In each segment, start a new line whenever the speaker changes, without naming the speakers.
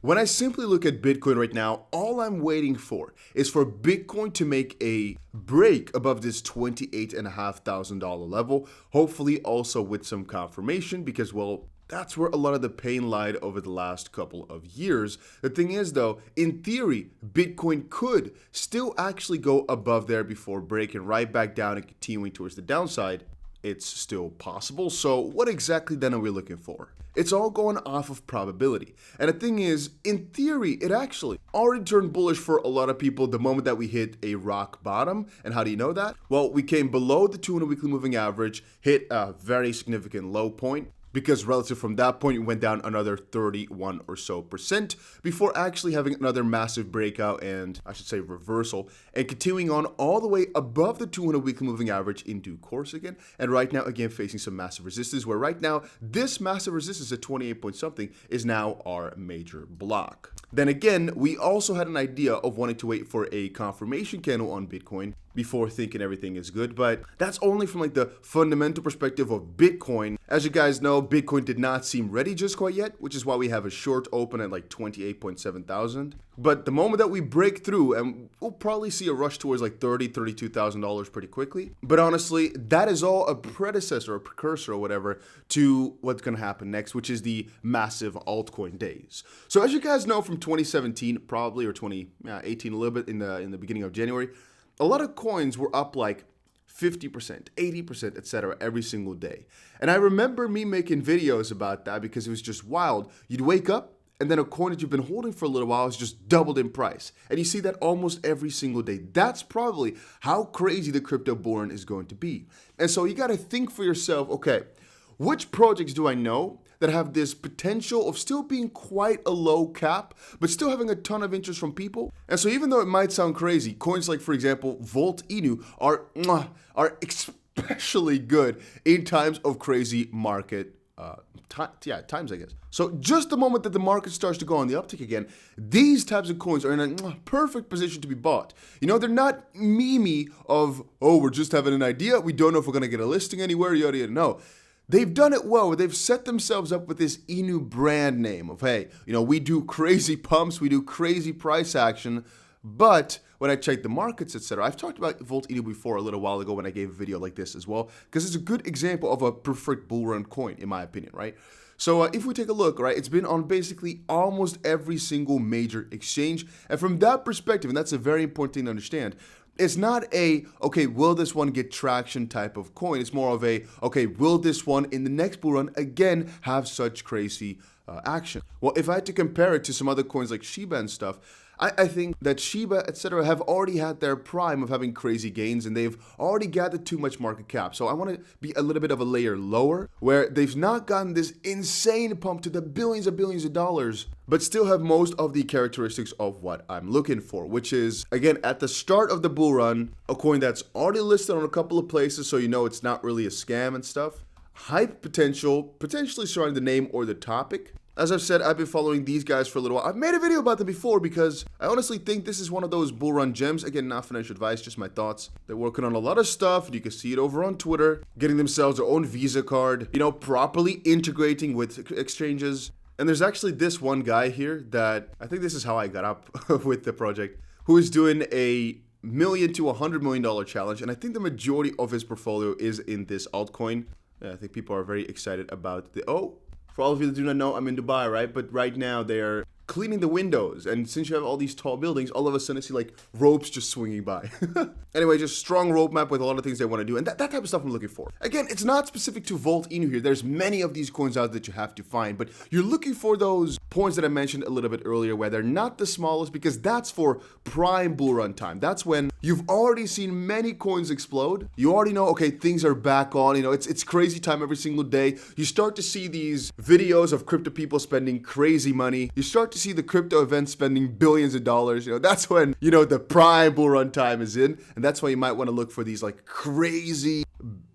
When I simply look at Bitcoin right now, all I'm waiting for is for Bitcoin to make a break above this $28,500 level, hopefully also with some confirmation because, well, that's where a lot of the pain lied over the last couple of years. The thing is, though, in theory, Bitcoin could still actually go above there before breaking right back down and continuing towards the downside. It's still possible. So what exactly then are we looking for? It's all going off of probability. And the thing is, in theory, it actually already turned bullish for a lot of people the moment that we hit a rock bottom. And how do you know that? Well, we came below the 200 weekly moving average, hit a very significant low point, because relative from that point, it went down another 31 or so percent before actually having another massive breakout and I should say reversal and continuing on all the way above the 200 weekly moving average in due course again. And right now, again, facing some massive resistance where right now, this massive resistance at 28 point something is now our major block. Then again, we also had an idea of wanting to wait for a confirmation candle on Bitcoin before thinking everything is good, but that's only from like the fundamental perspective of Bitcoin. As you guys know, Bitcoin did not seem ready just quite yet, which is why we have a short open at like 28.7 thousand. But the moment that we break through, and we'll probably see a rush towards like $32,000 pretty quickly. But honestly, that is all a predecessor or precursor or whatever to what's going to happen next, which is the massive altcoin days. So as you guys know from 2017, probably, or 2018, a little bit in the beginning of January, a lot of coins were up like 50%, 80%, etc. every single day. And I remember me making videos about that because it was just wild. You'd wake up and then a coin that you've been holding for a little while is just doubled in price. And you see that almost every single day. That's probably how crazy the crypto bull run is going to be. And so you got to think for yourself, okay, which projects do I know that have this potential of still being quite a low cap, but still having a ton of interest from people? And so even though it might sound crazy, coins like, for example, Volt Inu are especially good in times of crazy market times, I guess. So just the moment that the market starts to go on the uptick again, these types of coins are in a perfect position to be bought. You know, they're not memey of, oh, we're just having an idea, we don't know if we're going to get a listing anywhere, yada yada. No. They've done it well. They've set themselves up with this Inu brand name of, hey, you know, we do crazy pumps, we do crazy price action. But when I check the markets, etc., I've talked about Volt Inu before a little while ago when I gave a video like this as well, because it's a good example of a perfect bull run coin, in my opinion, right? So if we take a look, right, it's been on basically almost every single major exchange. And from that perspective, and that's a very important thing to understand, it's not a, okay, will this one get traction type of coin? It's more of a, okay, will this one in the next bull run again have such crazy action? Well, if I had to compare it to some other coins like Shiba and stuff, I think that Shiba, etc., have already had their prime of having crazy gains and they've already gathered too much market cap. So I want to be a little bit of a layer lower where they've not gotten this insane pump to the billions of dollars, but still have most of the characteristics of what I'm looking for, which is, again, at the start of the bull run, a coin that's already listed on a couple of places so you know it's not really a scam and stuff. Hype potential, potentially surrounding the name or the topic. As I've said, I've been following these guys for a little while. I've made a video about them before because I honestly think this is one of those bull run gems. Again, not financial advice, just my thoughts. They're working on a lot of stuff, and you can see it over on Twitter, getting themselves their own Visa card, you know, properly integrating with exchanges. And there's actually this one guy here that I think this is how I got up with the project, who is doing a $1 million to $100 million challenge. And I think the majority of his portfolio is in this altcoin. I think people are very excited about for all of you that do not know, I'm in Dubai, right? But right now they are cleaning the windows. And since you have all these tall buildings, all of a sudden I see like ropes just swinging by. Anyway, just strong roadmap with a lot of things they want to do. And that type of stuff I'm looking for. Again, it's not specific to Volt Inu here. There's many of these coins out that you have to find. But you're looking for those points that I mentioned a little bit earlier where they're not the smallest, because that's for prime bull run time. That's when you've already seen many coins explode. You already know, okay, things are back on. You know, it's crazy time every single day. You start to see these videos of crypto people spending crazy money. You start to see the crypto events spending billions of dollars. You know, that's when, you know, the prime bull run time is in. And that's why you might want to look for these like crazy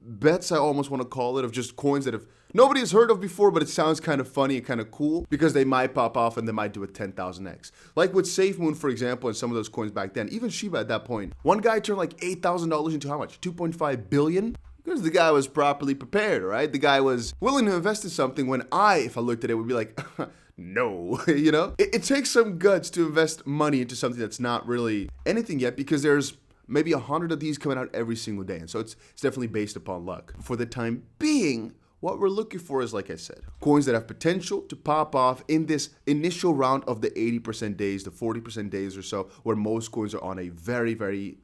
bets, I almost want to call it, of just coins that nobody has heard of before, but it sounds kind of funny and kind of cool because they might pop off and they might do a 10,000x. Like with SafeMoon, for example, and some of those coins back then, even Shiba at that point. One guy turned like $8,000 into how much? 2.5 billion? Because the guy was properly prepared, right? The guy was willing to invest in something when if I looked at it, would be like, No, you know? It takes some guts to invest money into something that's not really anything yet, because there's maybe 100 of these coming out every single day. And so it's definitely based upon luck. For the time being, what we're looking for is, like I said, coins that have potential to pop off in this initial round of the 80% days, the 40% days or so, where most coins are on a very, very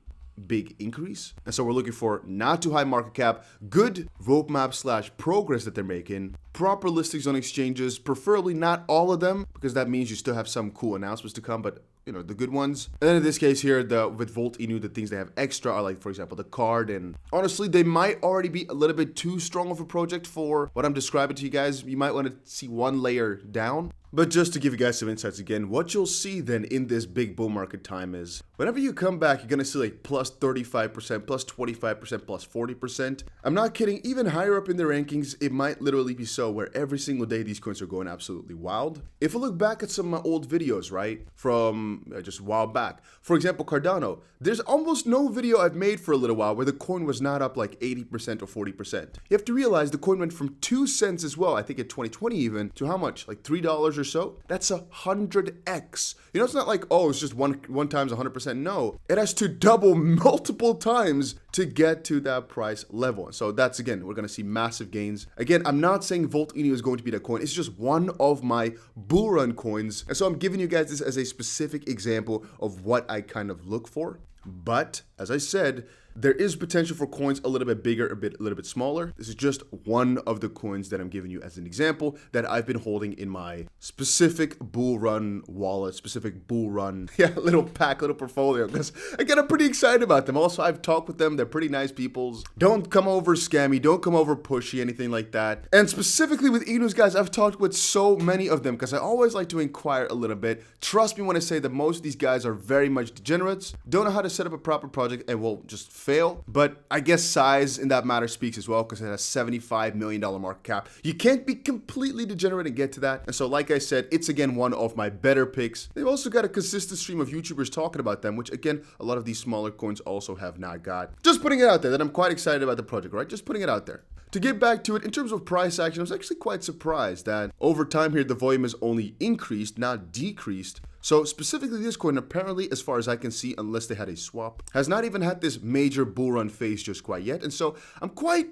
big increase. And so we're looking for not too high market cap, good roadmap / progress that they're making, proper listings on exchanges, preferably not all of them, because that means you still have some cool announcements to come, but you know, the good ones. And then in this case here, with Volt Inu, the things they have extra are like, for example, the card. And honestly, they might already be a little bit too strong of a project for what I'm describing to you guys. You might want to see one layer down. But just to give you guys some insights again, what you'll see then in this big bull market time is whenever you come back, you're going to see like plus 35%, plus 25%, plus 40%. I'm not kidding. Even higher up in the rankings, it might literally be so where every single day these coins are going absolutely wild. If I look back at some of my old videos, right, from just a while back, for example, Cardano, there's almost no video I've made for a little while where the coin was not up like 80% or 40%. You have to realize the coin went from 2 cents as well, I think in 2020 even, to how much? Like $3 or so? That's 100x. You know, it's not like, oh, it's just one times 100%. No, it has to double multiple times to get to that price level. So that's, again, we're going to see massive gains. Again, I'm not saying Volt Inu is going to be that coin. It's just one of my bull run coins. And so I'm giving you guys this as a specific example of what I kind of look for. But as I said, there is potential for coins a little bit bigger, a little bit smaller. This is just one of the coins that I'm giving you as an example that I've been holding in my specific bull run wallet, specific bull run, little pack, little portfolio. Because again, I'm pretty excited about them. Also, I've talked with them. They're pretty nice peoples. Don't come over scammy. Don't come over pushy, anything like that. And specifically with Inus, guys, I've talked with so many of them because I always like to inquire a little bit. Trust me when I say that most of these guys are very much degenerates, don't know how to set up a proper project, and will just fail. But I guess size in that matter speaks as well, because it has $75 million market cap. You can't be completely degenerate and get to that. And so, like I said, it's again one of my better picks. They've also got a consistent stream of YouTubers talking about them, which again, a lot of these smaller coins also have not got. Just putting it out there that I'm quite excited about the project, right? Just putting it out there. To get back to it, in terms of price action, I was actually quite surprised that over time here, the volume has only increased, not decreased. So specifically this coin, apparently, as far as I can see, unless they had a swap, has not even had this major bull run phase just quite yet. And so I'm quite,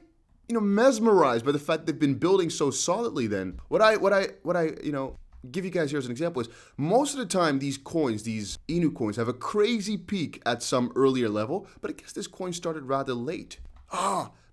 mesmerized by the fact they've been building so solidly then. What I give you guys here as an example is most of the time these coins, these Inu coins, have a crazy peak at some earlier level, but I guess this coin started rather late.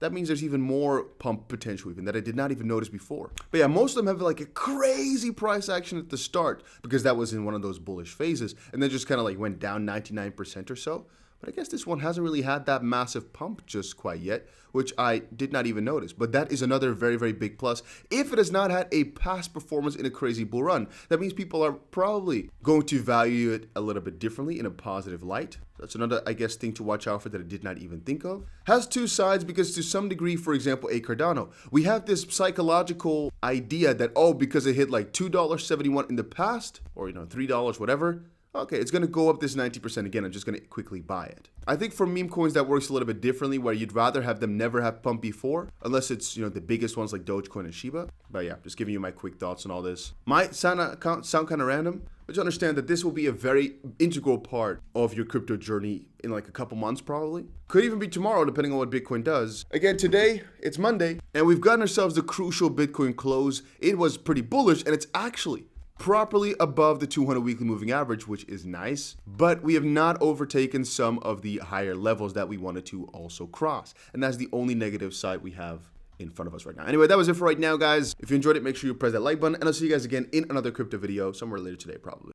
That means there's even more pump potential even that I did not even notice before. But yeah, most of them have like a crazy price action at the start because that was in one of those bullish phases, and then just kind of like went down 99% or so. But I guess this one hasn't really had that massive pump just quite yet, which I did not even notice. But that is another very, very big plus. If it has not had a past performance in a crazy bull run, that means people are probably going to value it a little bit differently in a positive light. That's another, I guess, thing to watch out for that I did not even think of. Has two sides because to some degree, for example, a Cardano, we have this psychological idea that, because it hit like $2.71 in the past, or, $3, whatever, okay, it's going to go up this 90% again. I'm just going to quickly buy it. I think for meme coins, that works a little bit differently, where you'd rather have them never have pumped before, unless it's, the biggest ones like Dogecoin and Shiba. But yeah, just giving you my quick thoughts on all this. Might sound kind of random, but you understand that this will be a very integral part of your crypto journey in like a couple months probably. Could even be tomorrow, depending on what Bitcoin does. Again, today, it's Monday, and we've gotten ourselves the crucial Bitcoin close. It was pretty bullish, and it's actually properly above the 200 weekly moving average, which is nice, but we have not overtaken some of the higher levels that we wanted to also cross. And that's the only negative side we have in front of us right now. Anyway, that was it for right now, guys. If you enjoyed it, make sure you press that like button, and I'll see you guys again in another crypto video somewhere later today, probably.